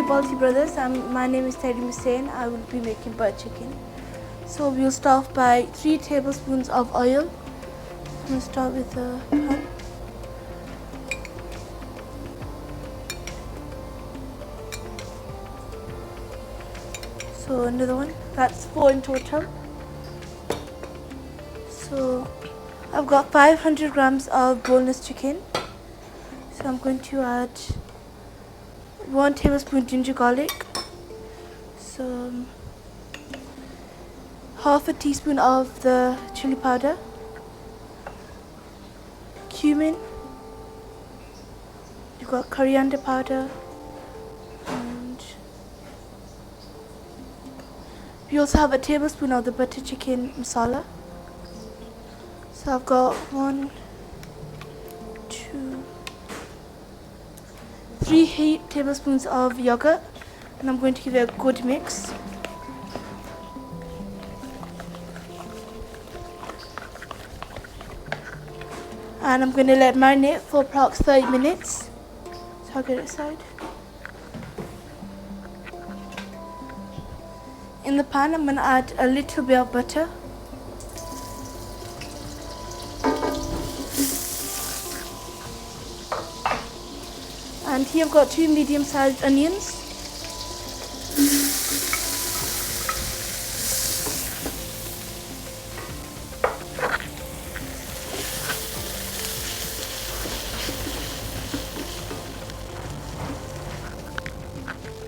Balti Brothers. My name is Tahreem Hussain. I will be making butter chicken. So we'll start off by 3 tablespoons of oil. I'm going to start with the pan. So another one, that's 4 in total. So I've got 500 grams of boneless chicken. So I'm going to add 1 tablespoon ginger garlic. So half a teaspoon of the chili powder, cumin, you've got coriander powder, and we also have a tablespoon of the butter chicken masala. So I've got 1, 2, 3 tablespoons of yogurt, and I'm going to give it a good mix. And I'm going to let it marinate for approximately 30 minutes. So I'll get it aside. In the pan, I'm going to add a little bit of butter. And here I've got 2 medium-sized onions.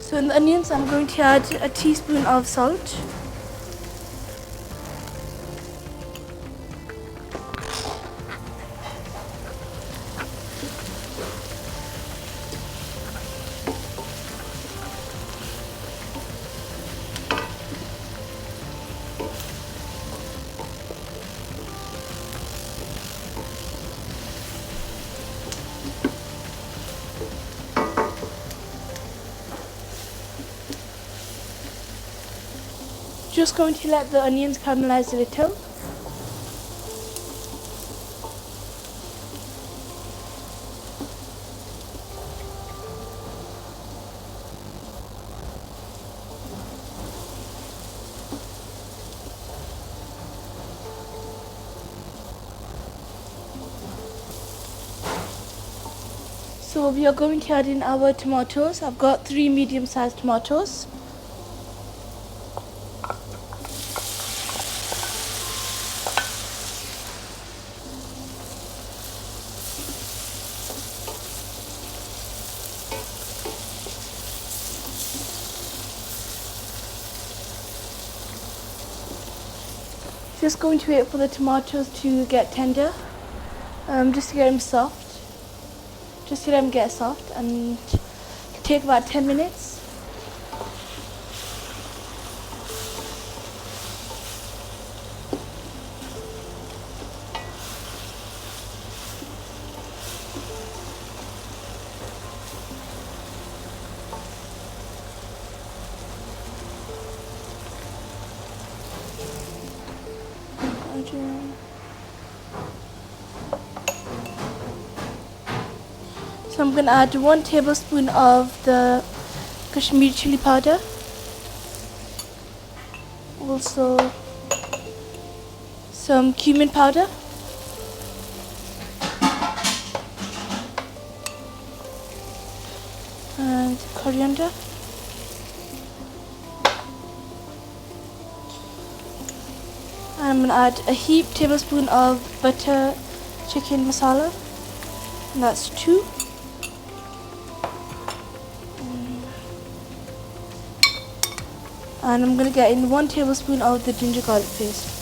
So in the onions, I'm going to add a teaspoon of salt. Just going to let the onions caramelize a little. So we are going to add in our tomatoes. I've got 3 medium-sized tomatoes. Just going to wait for the tomatoes to get tender, just to get them soft, just to let them get soft, and it'll take about 10 minutes. So I'm going to add 1 tablespoon of the Kashmiri chili powder. Also some cumin powder. And coriander. I'm going to add a heaped tablespoon of butter chicken masala, and that's 2. And I'm going to get in 1 tablespoon of the ginger garlic paste.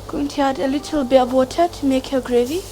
Going to add a little bit of water to make your gravy.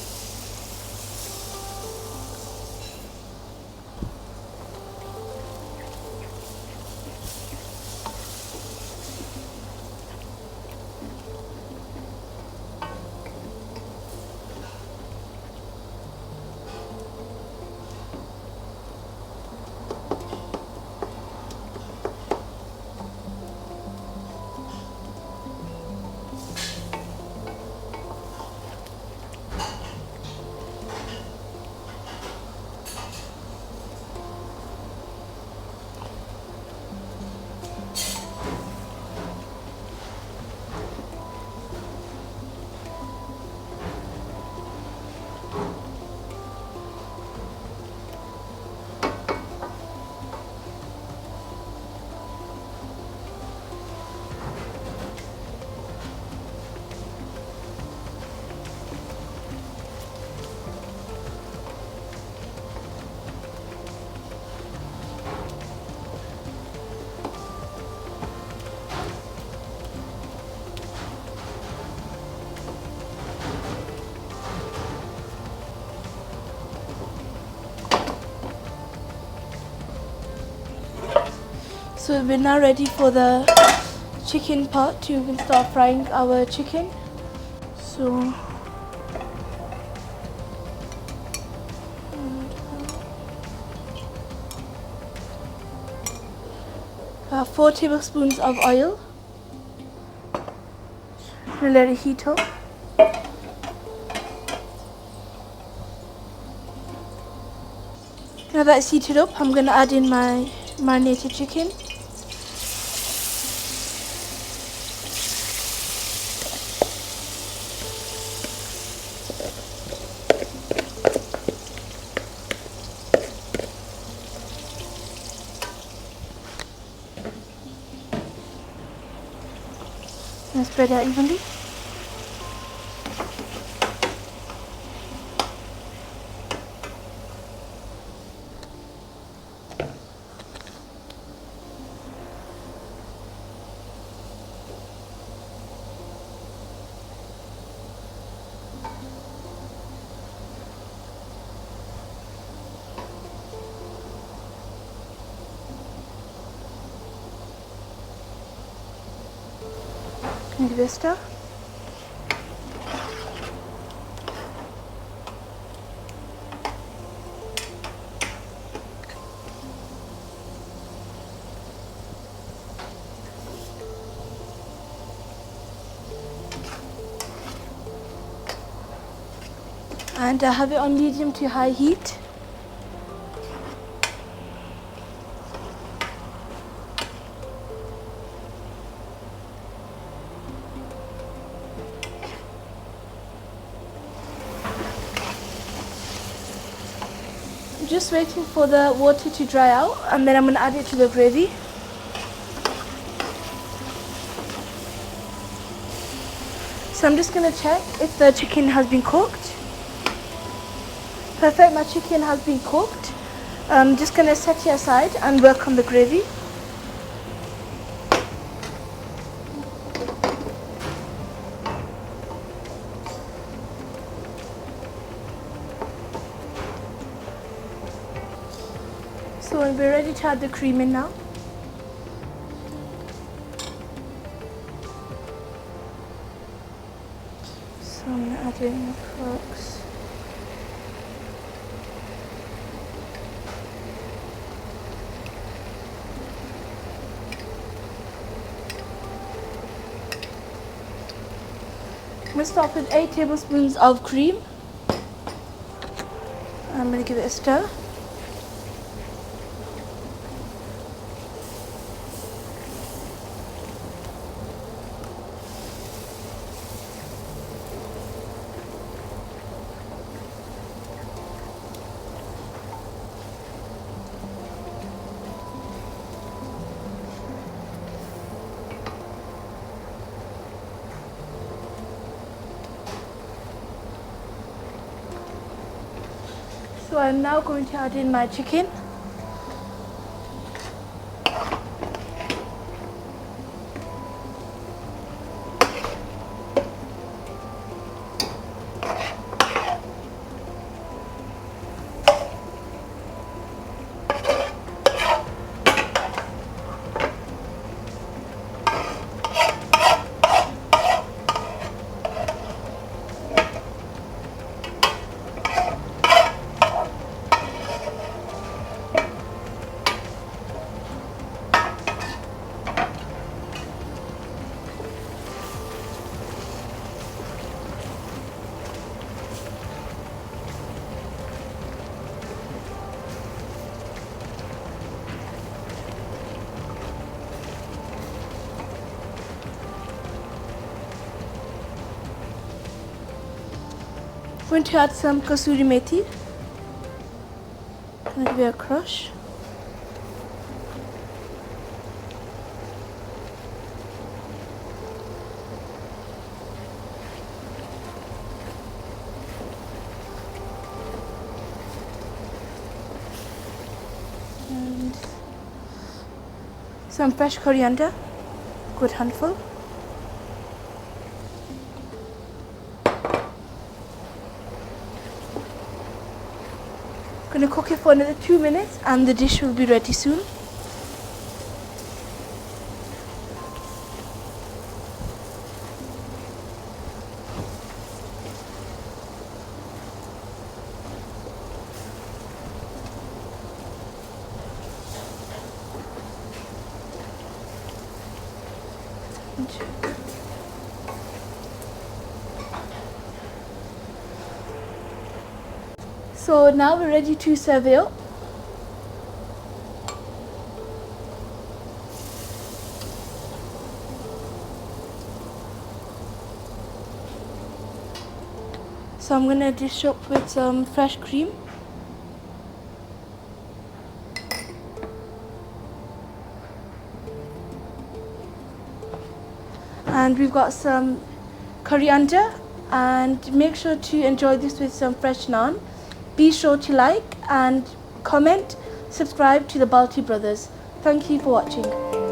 So we're now ready for the chicken part to start frying our chicken. So 4 tablespoons of oil. And let it heat up. Now that it's heated up, I'm going to add in my marinated chicken. And spread out evenly. Give it a stir. And I have it on medium to high heat. Just waiting for the water to dry out, and then I'm going to add it to the gravy. So I'm just going to check if the chicken has been cooked. Perfect, my chicken has been cooked. I'm just going to set it aside and work on the gravy. So we're ready to add the cream in now. So I'm going to add in the frogs. I'm going to start with 8 tablespoons of cream. I'm going to give it a stir. So I'm now going to add in my chicken. I'm going to add some kasuri methi. I'm going to give it a crush. And some fresh coriander, good handful. Going to cook it for another 2 minutes and the dish will be ready soon. So now we're ready to serve it up. So I'm gonna dish up with some fresh cream. And we've got some coriander, and make sure to enjoy this with some fresh naan. Be sure to like and comment, subscribe to the Balti Brothers. Thank you for watching.